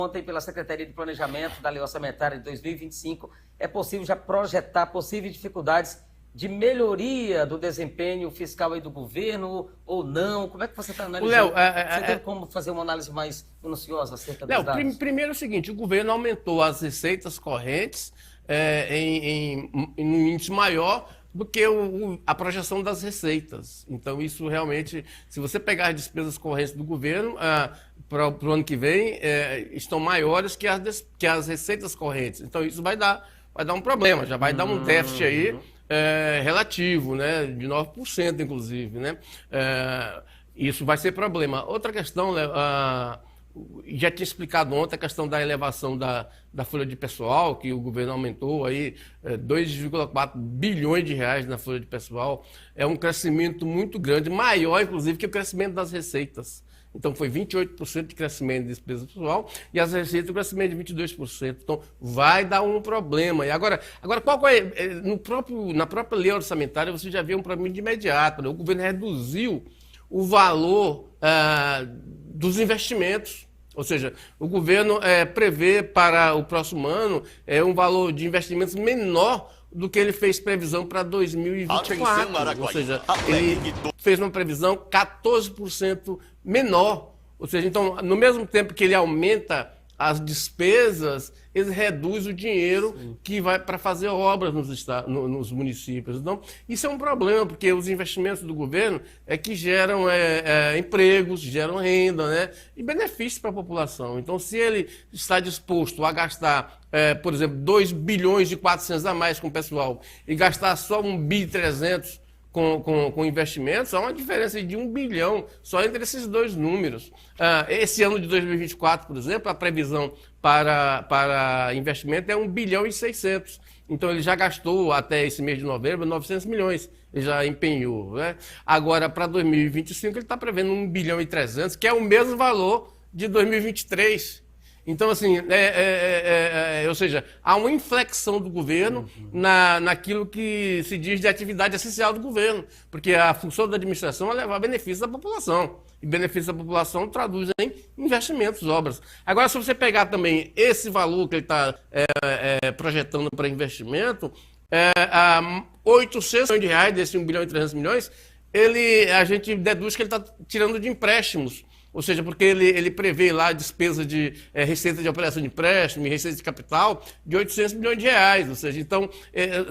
Ontem, pela Secretaria de Planejamento da Lei Orçamentária de 2025, é possível já projetar possíveis dificuldades de melhoria do desempenho fiscal aí do governo ou não? Como é que você está analisando? Você tem como fazer uma análise mais minuciosa acerca dos dados? Primeiro é o seguinte, o governo aumentou as receitas correntes em um índice maior do que a projeção das receitas. Então, isso realmente, se você pegar as despesas correntes do governo para o ano que vem, estão maiores que as receitas correntes. Então, isso vai dar um problema, já vai dar um déficit aí relativo, né, de 9%, inclusive. Né? Isso vai ser problema. Outra questão, já tinha explicado ontem a questão da elevação da folha de pessoal, que o governo aumentou aí 2,4 bilhões de reais na folha de pessoal. É um crescimento muito grande, maior, inclusive, que o crescimento das receitas. Então, foi 28% de crescimento de despesa pessoal e as receitas, o crescimento de 22%. Então, vai dar um problema. E agora qual é? Na própria lei orçamentária, você já vê um problema de imediato. Né? O governo reduziu o valor dos investimentos. Ou seja, o governo prevê para o próximo ano um valor de investimentos menor do que ele fez previsão para 2024. Ou seja, ele fez uma previsão 14% menor. Ou seja, então, no mesmo tempo que ele aumenta as despesas, ele reduz o dinheiro que vai para fazer obras nos municípios. Então, isso é um problema, porque os investimentos do governo que geram empregos, geram renda, né? E benefícios para a população. Então, se ele está disposto a gastar, por exemplo, 2 bilhões de 400 a mais com o pessoal e gastar só 1 bi 300 com investimentos, há uma diferença de 1 bilhão só entre esses dois números. Esse ano de 2024, por exemplo, a previsão para investimento é 1 bilhão e 600. Então, ele já gastou até esse mês de novembro 900 milhões, ele já empenhou. Né? Agora, para 2025, ele está prevendo 1 bilhão e 300, que é o mesmo valor de 2023. Então, assim, ou seja, há uma inflexão do governo naquilo que se diz de atividade essencial do governo, porque a função da administração é levar benefícios à população, e benefícios à população traduz em investimentos, obras. Agora, se você pegar também esse valor que ele está projetando para investimento, 800 milhões de reais desse 1 bilhão e 300 milhões, a gente deduz que ele está tirando de empréstimos. Ou seja, porque ele prevê lá a despesa de receita de operação de empréstimo e receita de capital de 800 milhões de reais. Ou seja, então,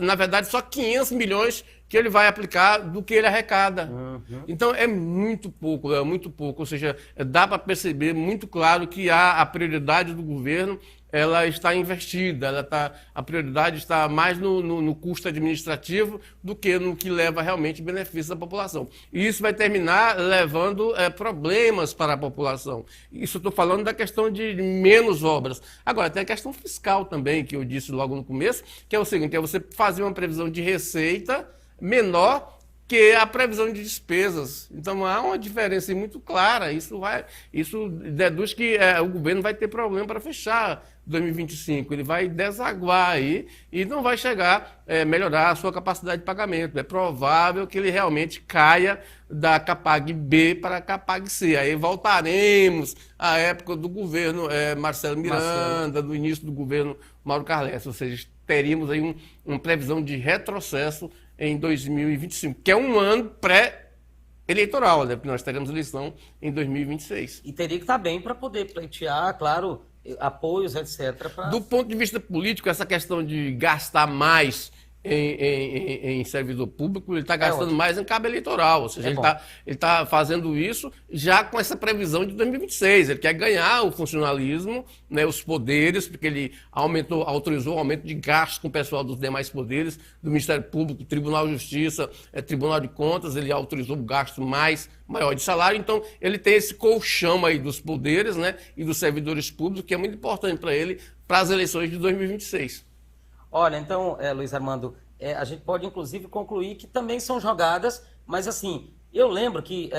na verdade, só 500 milhões que ele vai aplicar do que ele arrecada. Então, é muito pouco. Ou seja, dá para perceber muito claro que a prioridade do governo ela está investida, a prioridade está mais no custo administrativo do que no que leva realmente benefício à população. E isso vai terminar levando problemas para a população. Isso eu estou falando da questão de menos obras. Agora, tem a questão fiscal também, que eu disse logo no começo, que é o seguinte, é você fazer uma previsão de receita menor que a previsão de despesas. Então, há uma diferença muito clara. Isso deduz que o governo vai ter problema para fechar 2025. Ele vai desaguar aí e não vai chegar a melhorar a sua capacidade de pagamento. É provável que ele realmente caia da Capag B para a Capag C. Aí voltaremos à época do governo Marcelo Miranda, do início do governo Mauro Carles. Ou seja, teríamos aí uma previsão de retrocesso em 2025, que é um ano pré-eleitoral, né? Porque nós teremos eleição em 2026. E teria que estar bem para poder pleitear, claro, apoios, etc. Do ponto de vista político, essa questão de gastar mais em servidor público, ele está gastando mais em cabo eleitoral, ou seja, ele está fazendo isso já com essa previsão de 2026. Ele quer ganhar o funcionalismo, né, os poderes, porque ele autorizou o aumento de gastos com o pessoal dos demais poderes, do Ministério Público, Tribunal de Justiça, Tribunal de Contas, ele autorizou o gasto maior de salário, então ele tem esse colchão aí dos poderes, né, e dos servidores públicos, que é muito importante para ele, para as eleições de 2026. Olha, então, Luiz Armando, a gente pode inclusive concluir que também são jogadas, mas assim, eu lembro que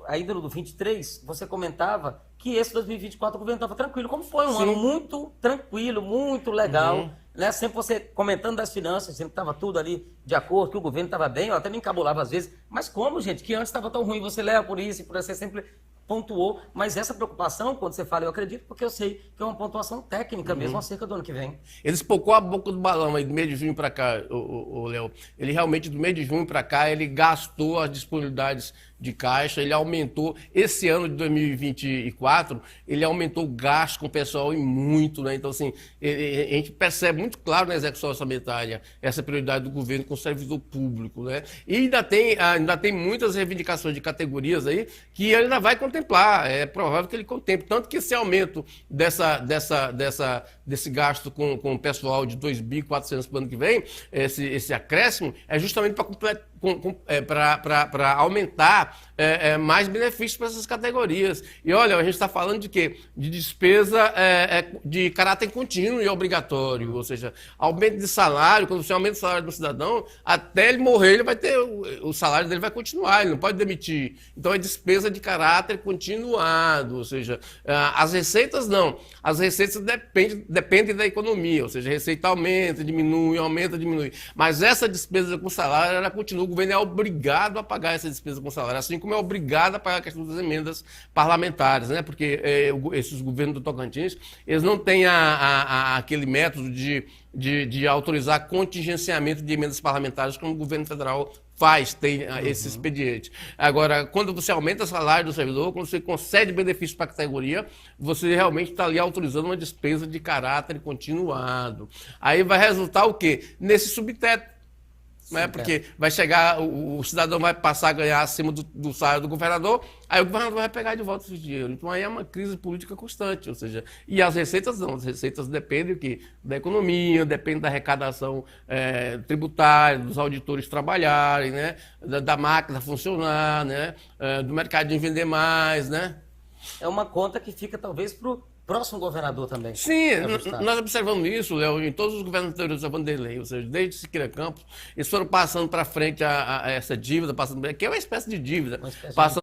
ainda no 23, você comentava que esse 2024 o governo estava tranquilo, como foi um ano muito tranquilo, muito legal, né? Sempre você comentando das finanças, sempre estava tudo ali de acordo, que o governo estava bem, eu até me encabulava às vezes, mas como, gente, que antes estava tão ruim, você leva por isso e por isso, você sempre pontuou, mas essa preocupação, quando você fala, eu acredito, porque eu sei que é uma pontuação técnica mesmo acerca do ano que vem. Ele espocou a boca do balão aí do mês de junho para cá, o Léo. Ele realmente, do mês de junho para cá, ele gastou as disponibilidades de caixa, ele aumentou, esse ano de 2024, ele aumentou o gasto com o pessoal e muito, né? Então, assim, a gente percebe muito claro na execução orçamentária essa prioridade do governo com o servidor público, né? E ainda tem muitas reivindicações de categorias aí que ele ainda vai contemplar, é provável que ele contemple, tanto que esse aumento desse gasto com o pessoal de 2.400 para o ano que vem, esse acréscimo, é justamente para aumentar mais benefícios para essas categorias. E olha, a gente está falando de quê? De despesa de caráter contínuo e obrigatório, ou seja, aumento de salário, quando você aumenta o salário do cidadão, até ele morrer, ele vai ter, o salário dele vai continuar, ele não pode demitir. Então é despesa de caráter continuado, ou seja, as receitas não. As receitas dependem da economia, ou seja, a receita aumenta, diminui. Mas essa despesa com salário, ela continua. O governo é obrigado a pagar essa despesa com salário, assim como é obrigado a pagar a questão das emendas parlamentares, né? Porque esses governos do Tocantins, eles não têm aquele método de autorizar contingenciamento de emendas parlamentares como o governo federal tem esse expediente. Agora, quando você aumenta o salário do servidor, quando você concede benefício para a categoria, você realmente está ali autorizando uma despesa de caráter continuado. Aí vai resultar o quê? Nesse subteto. Né? Porque vai chegar, o cidadão vai passar a ganhar acima do salário do governador, aí o governador vai pegar de volta esse dinheiro. Então aí é uma crise política constante, ou seja, e as receitas não, as receitas dependem da economia, dependem da arrecadação tributária, dos auditores trabalharem, né? Da máquina funcionar, né? Do mercadinho vender mais, né? É uma conta que fica talvez para o próximo governador também. Sim, nós observamos isso, Léo, em todos os governos anteriores a Vanderlei, ou seja, desde Siqueira Campos, eles foram passando para frente a essa dívida, que é uma espécie de dívida, passando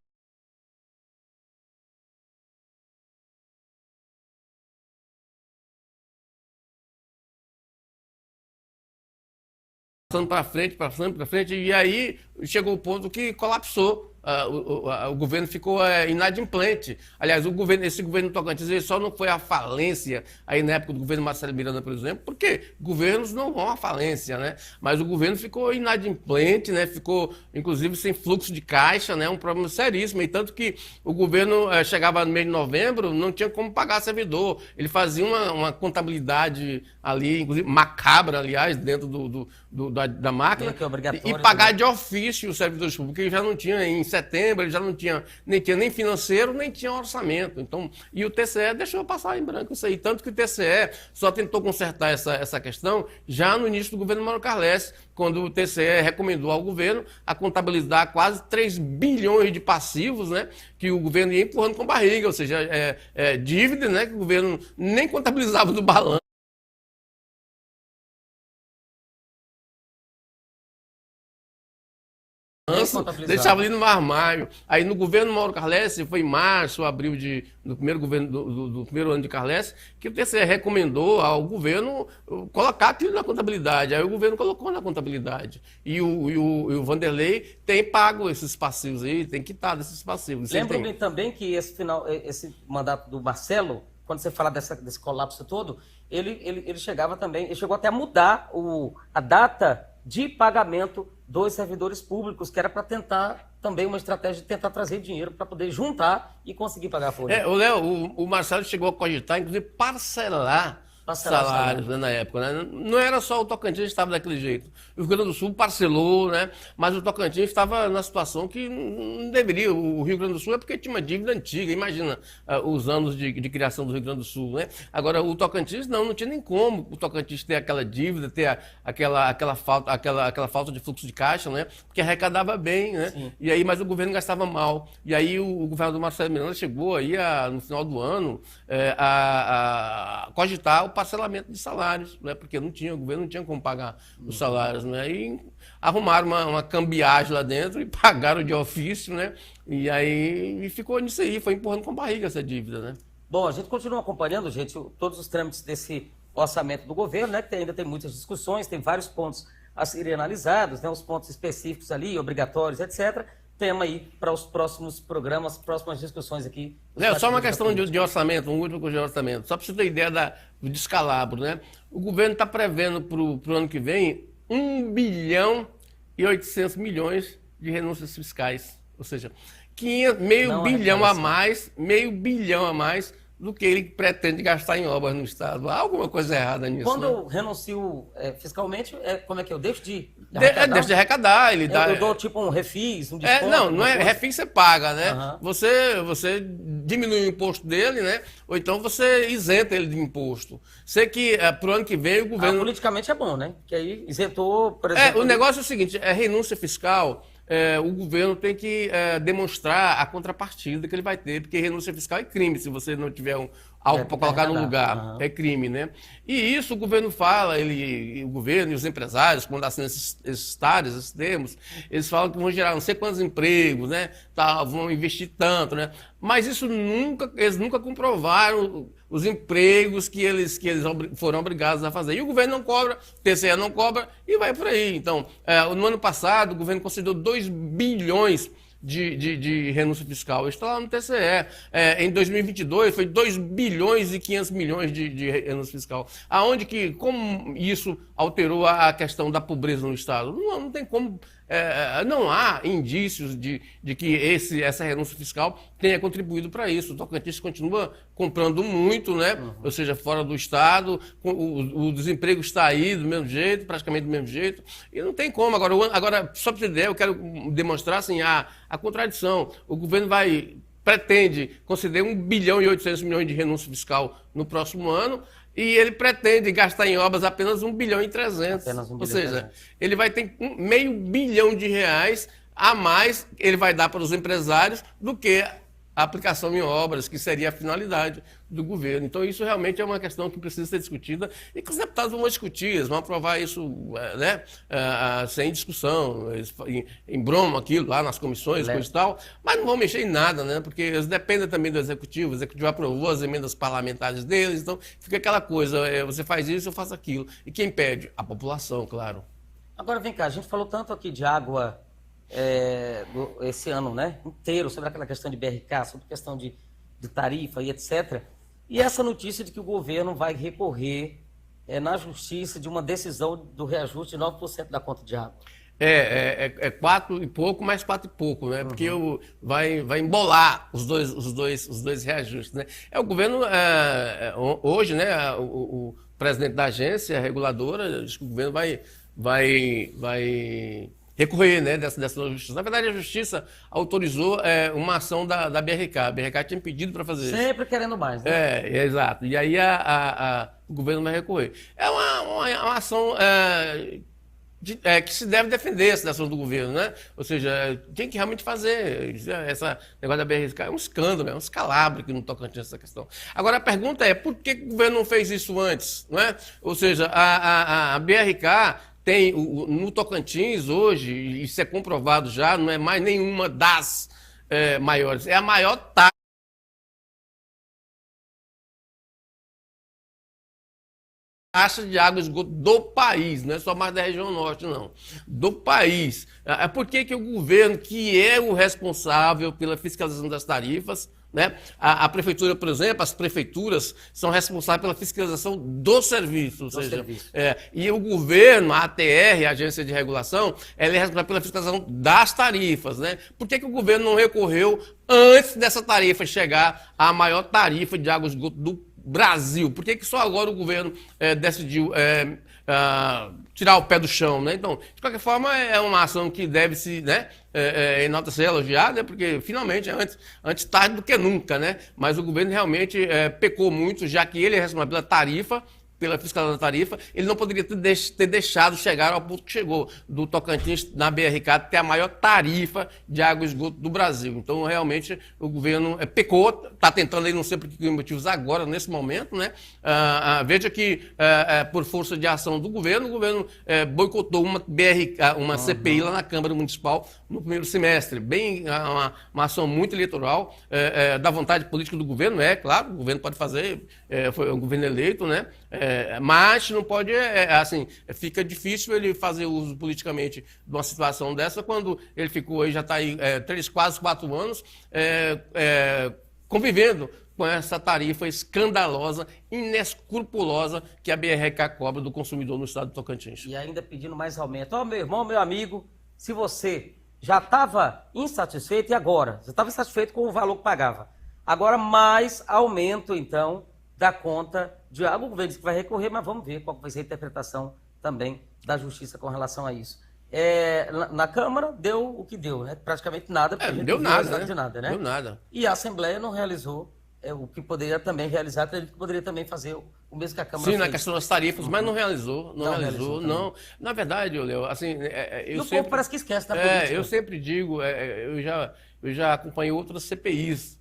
para frente, e aí chegou o ponto que colapsou. O governo ficou inadimplente. Aliás, esse governo do Tocantins ele só não foi à falência aí na época do governo Marcelo Miranda, por exemplo, porque governos não vão à falência, né? Mas o governo ficou inadimplente, né? Ficou, inclusive, sem fluxo de caixa, né? Um problema seríssimo. E tanto que o governo chegava no mês de novembro, não tinha como pagar servidor. Ele fazia uma contabilidade ali, inclusive macabra, aliás, dentro da máquina, e pagar de ofício os servidores públicos, que já não tinha em setembro, ele já não tinha nem financeiro, nem tinha orçamento. Então, e o TCE deixou passar em branco isso aí. Tanto que o TCE só tentou consertar essa questão já no início do governo Mauro Carles, quando o TCE recomendou ao governo a contabilizar quase 3 bilhões de passivos, né, que o governo ia empurrando com barriga, ou seja, dívida, né, que o governo nem contabilizava do balanço. Deixava ali no armário. Aí no governo Mauro Carles, foi em março, abril do primeiro governo do primeiro ano de Carles, que o TCE recomendou ao governo colocar aquilo na contabilidade. Aí o governo colocou na contabilidade. E o Vanderlei tem pago esses passivos aí, tem quitado esses passivos. Lembro-me também que esse mandato do Marcelo, quando você fala desse colapso todo, ele chegava também, ele chegou até a mudar a data de pagamento dos servidores públicos, que era para tentar também uma estratégia de tentar trazer dinheiro para poder juntar e conseguir pagar a folha. Léo, o Marcelo chegou a cogitar, inclusive, parcelar salários, né, na época, né? Não era só o Tocantins que estava daquele jeito. O Rio Grande do Sul parcelou, né? Mas o Tocantins estava numa situação que não deveria. O Rio Grande do Sul é porque tinha uma dívida antiga. Imagina os anos de criação do Rio Grande do Sul, né? Agora, o Tocantins não tinha nem como o Tocantins ter aquela dívida, ter aquela falta de fluxo de caixa, né? Porque arrecadava bem, né? Sim. E aí, mas o governo gastava mal. E aí o governador Marcelo Miranda chegou aí no final do ano a cogitar o parcelamento de salários, né? Porque o governo não tinha como pagar os salários, né? E arrumaram uma cambiagem lá dentro e pagaram de ofício, né? E aí ficou nisso aí, foi empurrando com a barriga essa dívida, né? Bom, a gente continua acompanhando, gente, todos os trâmites desse orçamento do governo, né? Que ainda tem muitas discussões, tem vários pontos a serem analisados, né? Os pontos específicos ali, obrigatórios, etc. tema aí para os próximos programas, próximas discussões aqui. Só uma questão de orçamento, um último de orçamento. Só para você ter ideia do descalabro, né? O governo está prevendo para o ano que vem 1 bilhão e 800 milhões de renúncias fiscais. Ou seja, meio bilhão a mais do que ele pretende gastar em obras no Estado. Há alguma coisa errada nisso. Quando eu renuncio fiscalmente, como é que eu deixo de arrecadar? Deixa de arrecadar. Eu dou tipo um refis, um desconto? Não é refis, você paga, né? Uhum. Você diminui o imposto dele, né? Ou então você isenta ele de imposto. Sei que pro ano que vem o governo... politicamente é bom, né? Que aí isentou, por exemplo... O negócio é o seguinte, renúncia fiscal... o governo tem que demonstrar a contrapartida que ele vai ter, porque renúncia fiscal é crime, se você não tiver algo para colocar no lugar, é crime, né? E isso o governo fala, o governo e os empresários, quando assinam esses TARES, esses termos, eles falam que vão gerar não sei quantos empregos, né? Vão investir tanto, né? Mas eles nunca comprovaram os empregos que eles foram obrigados a fazer. E o governo não cobra, o TCE não cobra e vai por aí. Então, no ano passado, o governo concedeu 2 bilhões de renúncia fiscal. Está lá no TCE. Em 2022 foi 2 bilhões e 500 milhões de renúncia fiscal. Como isso alterou a questão da pobreza no Estado? Não tem como... não há indícios de que essa renúncia fiscal tenha contribuído para isso. O Tocantins continua comprando muito, né? Ou seja, fora do Estado, o desemprego está aí do mesmo jeito, praticamente do mesmo jeito, e não tem como. Agora só para você ter ideia, eu quero demonstrar assim, a contradição. O governo pretende conceder 1 bilhão e 800 milhões de renúncia fiscal no próximo ano, e ele pretende gastar em obras apenas 1 bilhão e 300. Ou seja, ele vai ter meio bilhão de reais a mais, ele vai dar para os empresários do que a aplicação em obras, que seria a finalidade do governo. Então, isso realmente é uma questão que precisa ser discutida e que os deputados vão discutir, eles vão aprovar isso sem discussão, em broma aquilo lá nas comissões, coisa e tal, mas não vão mexer em nada, né? Porque eles dependem também do Executivo, o Executivo aprovou as emendas parlamentares deles, então fica aquela coisa, você faz isso, eu faço aquilo. E quem pede? A população, claro. Agora, vem cá, a gente falou tanto aqui de água esse ano, né, inteiro, sobre aquela questão de BRK, sobre a questão de tarifa e etc. E essa notícia de que o governo vai recorrer na justiça de uma decisão do reajuste de 9% da conta de água. 4 e pouco, mais 4 e pouco, né? Porque vai embolar os dois reajustes, né? O governo, hoje, né, o presidente da agência reguladora, diz que o governo vai recorrer, né, dessa justiça. Na verdade, a justiça autorizou uma ação da BRK. A BRK tinha pedido para fazer isso. Sempre querendo mais, né? Exato. E aí o governo vai recorrer. É uma ação que se deve defender, essa ação do governo, né? Ou seja, tem que realmente fazer. Esse negócio da BRK é um escândalo, é um escalabro que não toca essa questão. Agora, a pergunta é, por que o governo não fez isso antes? Não é? Ou seja, a BRK... tem no Tocantins hoje, isso é comprovado já, não é mais nenhuma das maiores, é a maior taxa de água e esgoto do país, não é só mais da região norte, não, do país. Por que o governo, que é o responsável pela fiscalização das tarifas, né? A prefeitura, por exemplo, as prefeituras são responsáveis pela fiscalização do serviço. E o governo, a ATR, a Agência de Regulação, ela é responsável pela fiscalização das tarifas. Né? Por que o governo não recorreu antes dessa tarifa chegar à maior tarifa de água e esgoto do Brasil? Por que só agora o governo decidiu tirar o pé do chão, né? Então, de qualquer forma, é uma ação que deve se, né, enaltecer, elogiar, né? Porque finalmente é antes tarde do que nunca, né? Mas o governo realmente pecou muito, já que ele é responsável pela tarifa, pela fiscalização da tarifa, ele não poderia ter deixado chegar ao ponto que chegou, do Tocantins, na BRK, ter a maior tarifa de água e esgoto do Brasil. Então, realmente, o governo pecou, está tentando aí, não sei por que motivos agora, nesse momento, né? Veja que, por força de ação do governo, o governo boicotou uma BRK, uma CPI lá na Câmara Municipal no primeiro semestre. Bem, uma ação muito eleitoral, da vontade política do governo, claro, o governo pode fazer, foi um governo eleito, né? Mas não pode, assim, fica difícil ele fazer uso politicamente de uma situação dessa quando ele ficou aí, já está aí quase 4 anos, convivendo com essa tarifa escandalosa, inescrupulosa que a BRK cobra do consumidor no estado do Tocantins. E ainda pedindo mais aumento. Ó, meu irmão, meu amigo, se você já estava insatisfeito, e agora? Você estava insatisfeito com o valor que pagava. Agora mais aumento, então, da conta de água. O governo disse que vai recorrer, mas vamos ver qual vai ser a interpretação também da justiça com relação a isso. Na Câmara deu o que deu, né? Praticamente nada, porque a gente deu não viu nada, né? de nada, né? Deu nada. E a Assembleia não realizou o que poderia também realizar, acredito que poderia também fazer o mesmo que a Câmara fez. Sim, fez. Na questão das tarifas, mas não realizou, não realizou, não. Na verdade, Léo, assim, o povo parece que esquece da política. Eu sempre digo, eu já acompanhei outras CPIs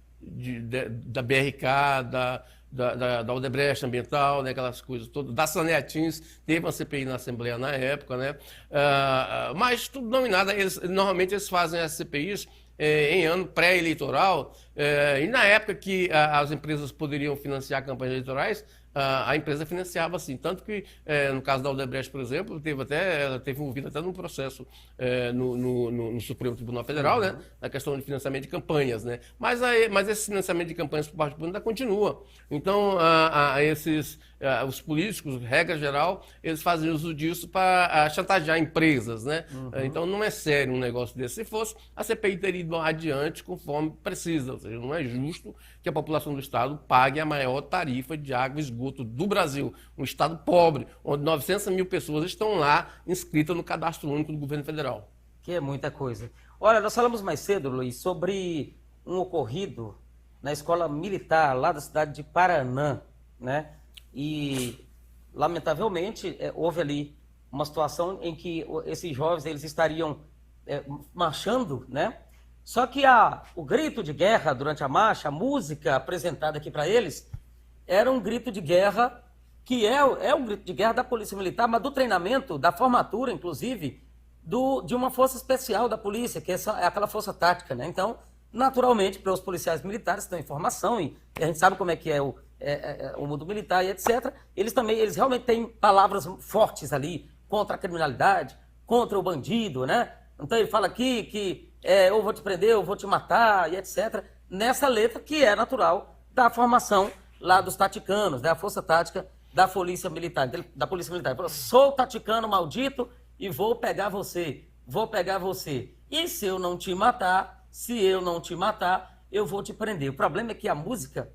da BRK, da Odebrecht Ambiental, né, aquelas coisas todas, da Saneatins, teve uma CPI na Assembleia na época, né? Mas tudo não em nada, normalmente eles fazem as CPIs em ano pré-eleitoral, e na época que as empresas poderiam financiar campanhas eleitorais, a empresa financiava assim, tanto que no caso da Odebrecht, por exemplo, ela teve envolvida até num processo no Supremo Tribunal Federal, né, na questão de financiamento de campanhas, né, mas esse financiamento de campanhas por parte do público ainda continua. Então, os políticos, regra geral, eles fazem uso disso para chantagear empresas, né? Então não é sério um negócio desse. Se fosse, a CPI teria ido adiante conforme precisa, ou seja, não é justo que a população do estado pague a maior tarifa de água e esgoto do Brasil, um estado pobre, onde 900 mil pessoas estão lá inscritas no cadastro único do governo federal. Que é muita coisa. Olha, nós falamos mais cedo, Luiz, sobre um ocorrido na escola militar lá da cidade de Paranã, né? E, lamentavelmente, houve ali uma situação em que esses jovens eles estariam marchando, né? Só que o grito de guerra durante a marcha, a música apresentada aqui para eles, era um grito de guerra que é um grito de guerra da Polícia Militar, mas do treinamento, da formatura, inclusive, de uma força especial da polícia, que é aquela força tática, né? Então, naturalmente, para os policiais militares que estão em formação, e a gente sabe como é que é o mundo militar e etc., eles realmente têm palavras fortes ali contra a criminalidade, contra o bandido, né? Então ele fala aqui que eu vou te prender, eu vou te matar e etc., nessa letra que é natural da formação lá dos taticanos, da força tática da Polícia Militar. Ele falou, sou taticano maldito e vou pegar você. E se eu não te matar, eu vou te prender. O problema é que a música,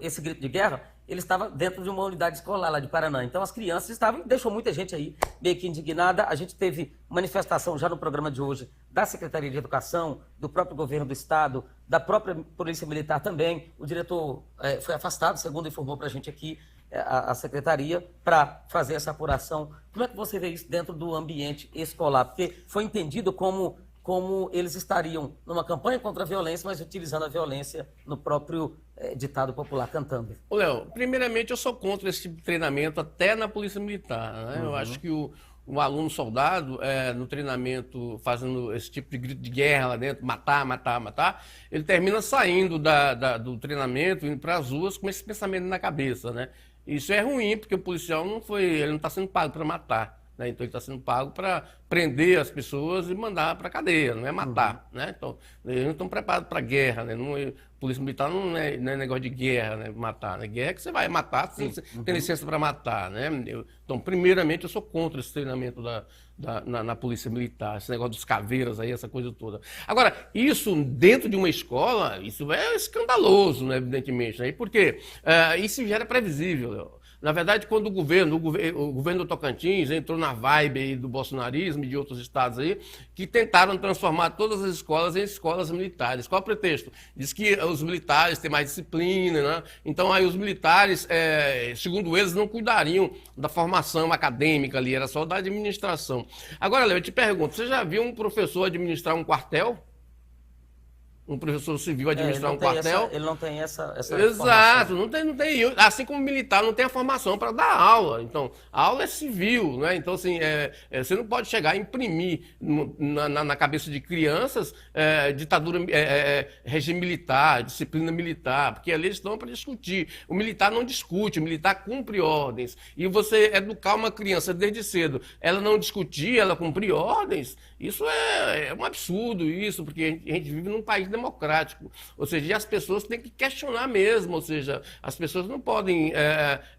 esse grito de guerra, ele estava dentro de uma unidade escolar lá de Paraná. Então as crianças estavam, deixou muita gente aí meio que indignada. A gente teve manifestação já no programa de hoje da Secretaria de Educação, do próprio governo do estado, da própria Polícia Militar também. O diretor foi afastado, segundo informou para a gente aqui a secretaria, para fazer essa apuração. Como é que você vê isso dentro do ambiente escolar? Porque foi entendido como eles estariam numa campanha contra a violência, mas utilizando a violência no próprio ditado popular, cantando. Léo, primeiramente eu sou contra esse tipo de treinamento até na Polícia Militar, né? Eu acho que o aluno soldado, no treinamento, fazendo esse tipo de grito de guerra lá dentro, matar, ele termina saindo do treinamento, indo para as ruas com esse pensamento na cabeça, né? Isso é ruim, porque o policial ele não está sendo pago para matar, né? Então ele está sendo pago para prender as pessoas e mandar para a cadeia, não é matar, né? Então, eles não estão preparados para guerra, né? Polícia Militar não é negócio de guerra, né? Matar, né? Guerra é que você vai matar, você tem licença para matar, né? Então, primeiramente, eu sou contra esse treinamento na Polícia Militar, esse negócio dos caveiras aí, essa coisa toda. Agora, isso dentro de uma escola, isso é escandaloso, né? Evidentemente, né? Porque isso já era previsível, Léo. Na verdade, quando o governo do Tocantins entrou na vibe aí do bolsonarismo e de outros estados aí, que tentaram transformar todas as escolas em escolas militares. Qual é o pretexto? Diz que os militares têm mais disciplina, né? Então aí os militares, segundo eles, não cuidariam da formação acadêmica ali, era só da administração. Agora, Léo, eu te pergunto, você já viu um professor administrar um quartel? um professor civil administrar um quartel. Ele não tem essa Exato, formação. não tem. Assim como militar não tem a formação para dar aula. Então, a aula é civil, né? Então, assim, você não pode chegar a imprimir na cabeça de crianças ditadura, regime militar, disciplina militar, porque ali eles estão para discutir. O militar não discute, o militar cumpre ordens. E você educar uma criança desde cedo, ela não discutir, ela cumprir ordens, isso é um absurdo, isso, porque a gente vive num país democrático, ou seja, as pessoas têm que questionar mesmo, ou seja, as pessoas não podem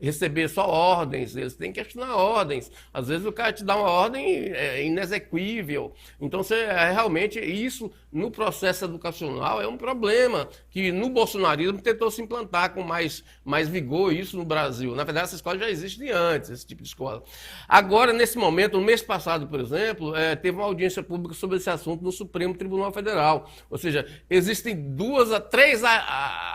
receber só ordens, eles têm que questionar ordens. Às vezes o cara te dá uma ordem inexequível. Então, realmente, isso no processo educacional é um problema que no bolsonarismo tentou se implantar com mais vigor isso no Brasil. Na verdade, essa escola já existe antes, esse tipo de escola. Agora, nesse momento, no mês passado, por exemplo, teve uma audiência pública sobre esse assunto no Supremo Tribunal Federal. Ou seja, existem 2 a 3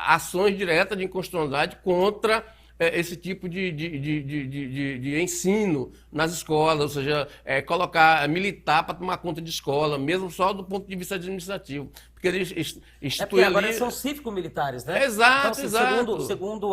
ações diretas de inconstitucionalidade contra esse tipo de ensino nas escolas, ou seja, colocar militar para tomar conta de escola, mesmo só do ponto de vista administrativo. Porque eles instituem porque agora eles são cívico-militares, né? Exato, então, assim, exato. Segundo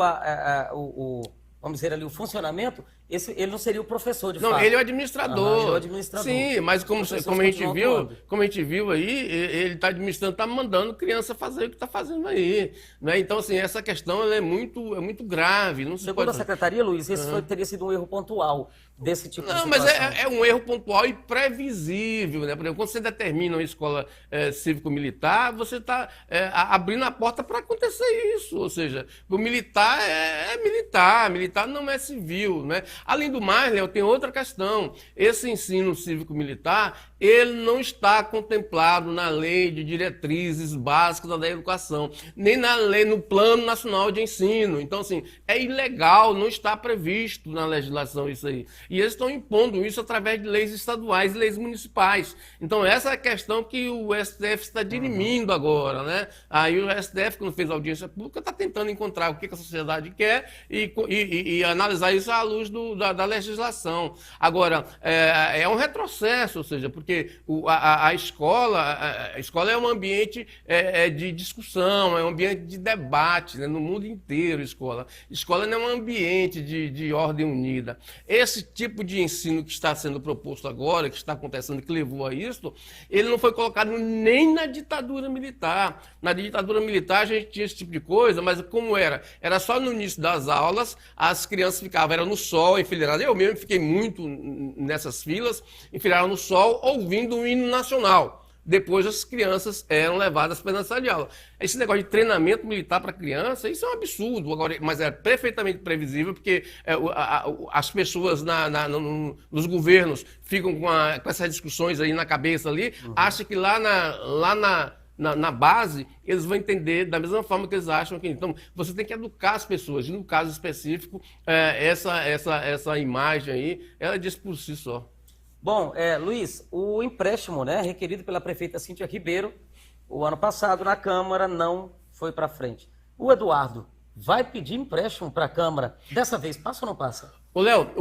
vamos dizer ali, o funcionamento, ele não seria o professor, de fato. Não, ele é o administrador. Ele é o administrador. Sim, mas como a gente viu aí, ele está administrando, está mandando criança fazer o que está fazendo aí. Né? Então, assim, essa questão ela é muito grave. Não se Segundo pode... a secretaria, Luiz, esse teria sido um erro pontual desse tipo de Não, situação. mas é um erro pontual e previsível. Né? Por exemplo, quando você determina uma escola cívico-militar, você está abrindo a porta para acontecer isso. Ou seja, o militar é militar não é civil. Né? Além do mais, Léo, tem outra questão. Esse ensino cívico-militar, ele não está contemplado na lei de diretrizes básicas da educação, nem na lei, no Plano Nacional de Ensino. Então, assim, é ilegal, não está previsto na legislação isso aí. E eles estão impondo isso através de leis estaduais e leis municipais. Então, essa é a questão que o STF está dirimindo agora, né? Aí o STF, quando fez a audiência pública, está tentando encontrar o que a sociedade quer e analisar isso à luz da legislação. Agora, é um retrocesso, ou seja, porque a escola é um ambiente de discussão, é um ambiente de debate, né? No mundo inteiro, escola não é um ambiente de ordem unida. Esse tipo de ensino que está sendo proposto agora, que está acontecendo, que levou a isso, ele não foi colocado nem na ditadura militar. Na ditadura militar a gente tinha esse tipo de coisa, mas como era? Era só no início das aulas, as crianças ficavam, era no sol, enfileiradas. Eu mesmo fiquei muito nessas filas, enfileiradas no sol, ouvindo o hino nacional. Depois as crianças eram levadas para a sala de aula. Esse negócio de treinamento militar para criança, isso é um absurdo, agora, mas é perfeitamente previsível, porque as pessoas nos governos ficam com essas discussões aí na cabeça ali, acham que lá na base, eles vão entender da mesma forma que eles acham que... Então, você tem que educar as pessoas. E no caso específico, essa imagem aí, ela diz por si só. Bom, Luiz, o empréstimo, né, requerido pela prefeita Cíntia Ribeiro, o ano passado na Câmara não foi para frente. O Eduardo vai pedir empréstimo para a Câmara. Dessa vez, passa ou não passa? Ô, Léo,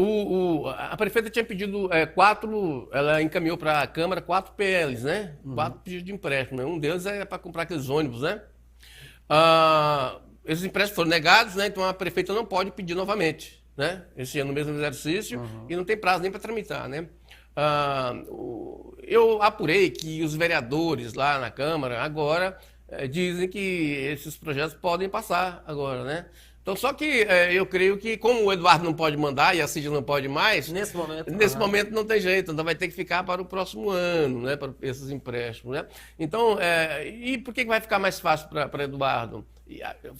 a prefeita tinha pedido ela encaminhou para a Câmara 4 PLs, né? 4 pedidos de empréstimo. Um deles é para comprar aqueles ônibus, né? Esses empréstimos foram negados, né? Então a prefeita não pode pedir novamente, né? Esse ano, no mesmo exercício, e não tem prazo nem para tramitar, né? Eu apurei que os vereadores lá na Câmara agora dizem que esses projetos podem passar agora, né? Então, só que eu creio que, como o Eduardo não pode mandar e a Cíntia não pode mais, nesse momento não tem jeito, então vai ter que ficar para o próximo ano, né? Para esses empréstimos, né? Então, e por que vai ficar mais fácil para Eduardo?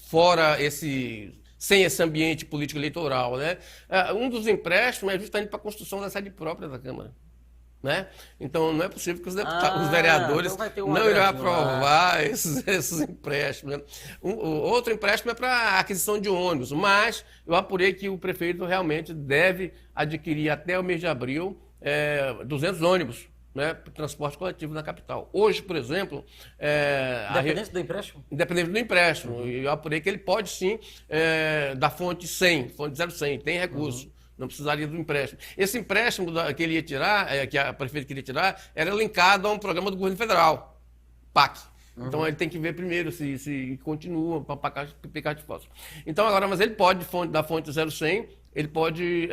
Fora sem esse ambiente político eleitoral, né? Um dos empréstimos é justamente para a construção da sede própria da Câmara. Né? Então, não é possível que os vereadores então não irão aprovar esses empréstimos. Né? Outro empréstimo é para aquisição de ônibus, mas eu apurei que o prefeito realmente deve adquirir até o mês de abril 200 ônibus, né, para o transporte coletivo na capital. Hoje, por exemplo... Independente do empréstimo? Independente do empréstimo. Eu apurei que ele pode sim, da fonte 100, fonte 0100, tem recurso. Não precisaria do empréstimo. Esse empréstimo que ele ia tirar, que a prefeita queria tirar, era linkado a um programa do governo federal, PAC. Então ele tem que ver primeiro se continua para picar de fósforo. Então agora, mas ele pode, da fonte 0100, ele pode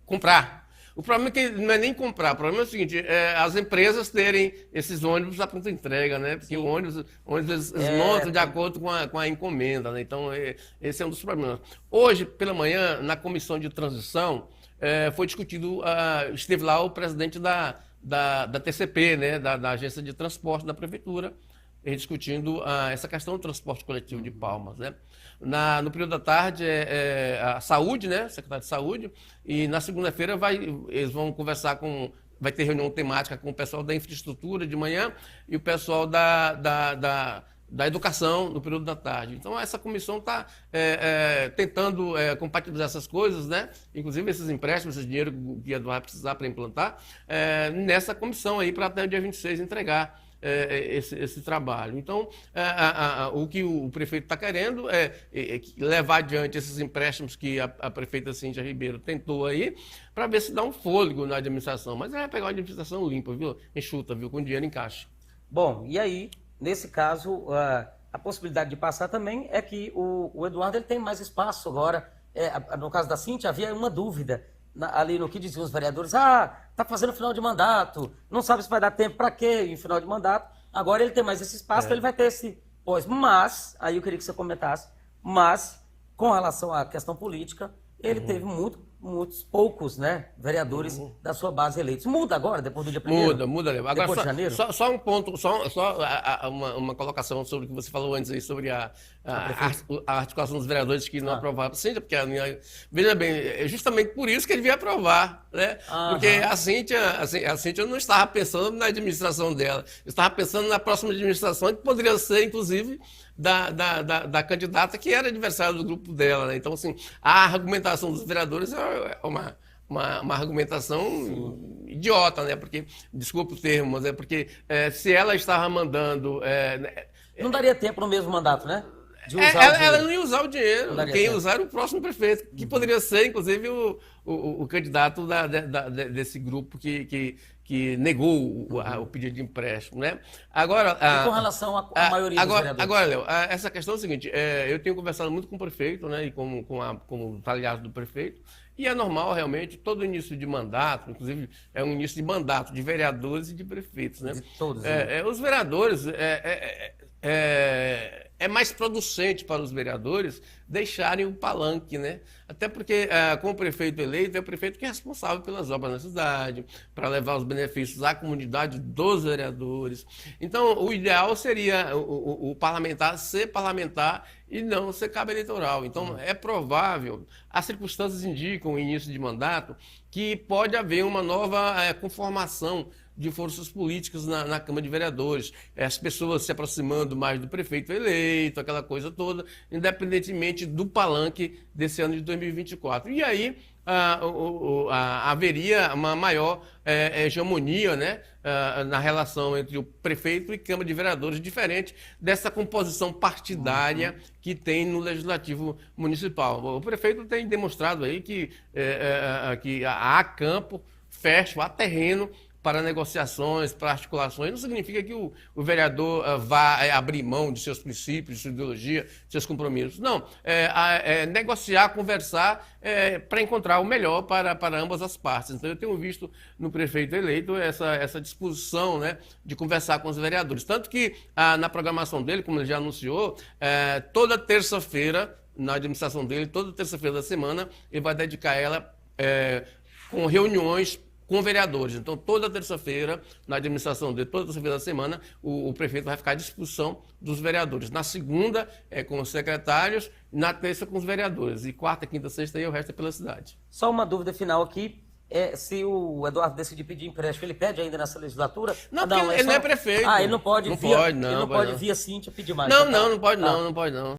comprar. O problema é que não é nem comprar, o problema é o seguinte, as empresas terem esses ônibus à pronta entrega, né? Porque o ônibus eles montam de acordo com a encomenda, né? Então esse é um dos problemas. Hoje, pela manhã, na comissão de transição, foi discutido, esteve lá o presidente da TCP, né? Da Agência de Transporte da Prefeitura, discutindo essa questão do transporte coletivo de Palmas, né? No período da tarde a saúde, né? Secretário de Saúde, e na segunda-feira eles vão conversar vai ter reunião temática com o pessoal da infraestrutura de manhã e o pessoal da educação no período da tarde. Então essa comissão está tentando compatibilizar essas coisas, né? Inclusive esses empréstimos, esse dinheiro que a Eduardo vai precisar para implantar, nessa comissão aí para até o dia 26 entregar esse trabalho. Então, o que o prefeito está querendo é levar adiante esses empréstimos que a prefeita Cíntia Ribeiro tentou aí, para ver se dá um fôlego na administração. Mas vai pegar uma administração limpa, viu? Enxuta, viu? Com dinheiro em caixa. Bom, e aí, nesse caso, a possibilidade de passar também é que o Eduardo ele tem mais espaço agora. No caso da Cíntia, havia uma dúvida ali no que diziam os vereadores, tá fazendo final de mandato, não sabe se vai dar tempo para quê em final de mandato. Agora ele tem mais esse espaço, então ele vai ter esse pós. Mas, aí eu queria que você comentasse, mas com relação à questão política, ele teve muitos poucos, né, vereadores da sua base eleitos. Muda agora, depois do dia 1º? Muda. Agora, depois de janeiro? Só um ponto, uma colocação sobre o que você falou antes aí, sobre a articulação dos vereadores que não aprovaram a Cíntia, porque veja bem, é justamente por isso que ele veio aprovar, né? Porque a Cíntia não estava pensando na administração dela, estava pensando na próxima administração, que poderia ser, inclusive, da candidata que era adversária do grupo dela, né? Então, assim, a argumentação dos vereadores é uma argumentação idiota, né? Porque, desculpa o termo, mas porque se ela estava mandando... não daria tempo no mesmo mandato, né? Ela não ia usar o dinheiro. Quem ia usar era o próximo prefeito, que poderia ser, inclusive, o candidato desse grupo que negou o pedido de empréstimo, né? Agora, e com relação à maioria dos vereadores? Agora, Léo, essa questão é o seguinte, eu tenho conversado muito com o prefeito, né, e com o aliado do prefeito, e é normal, realmente, todo início de mandato, inclusive é um início de mandato de vereadores e de prefeitos, né? De todos. Os vereadores... É mais producente para os vereadores deixarem o palanque, né? Até porque, com o prefeito eleito, é o prefeito que é responsável pelas obras na cidade, para levar os benefícios à comunidade dos vereadores. Então, o ideal seria o parlamentar ser parlamentar e não ser cabo eleitoral. Então, é provável, as circunstâncias indicam o início de mandato, que pode haver uma nova conformação de forças políticas na Câmara de Vereadores, as pessoas se aproximando mais do prefeito eleito, aquela coisa toda, independentemente do palanque desse ano de 2024. E aí haveria uma maior hegemonia, né, na relação entre o prefeito e Câmara de Vereadores, diferente dessa composição partidária que tem no Legislativo Municipal. O prefeito tem demonstrado aí que há campo fértil, há terreno para negociações, para articulações. Não significa que o vereador vá abrir mão de seus princípios, de sua ideologia, de seus compromissos. Não, negociar, conversar para encontrar o melhor para ambas as partes. Então, eu tenho visto no prefeito eleito essa disposição, né, de conversar com os vereadores. Tanto que na programação dele, como ele já anunciou, toda terça-feira, na administração dele, toda terça-feira da semana, ele vai dedicar ela com reuniões com vereadores. Então, toda terça-feira, na administração dele, toda terça-feira da semana, o prefeito vai ficar à disposição dos vereadores. Na segunda, com os secretários, na terça, com os vereadores. E quarta, quinta, sexta, aí o resto é pela cidade. Só uma dúvida final aqui. Se o Eduardo decidir pedir empréstimo, ele pede ainda nessa legislatura? Não, porque ele não é prefeito. Ele não pode via Cíntia pedir mais. Não pode não.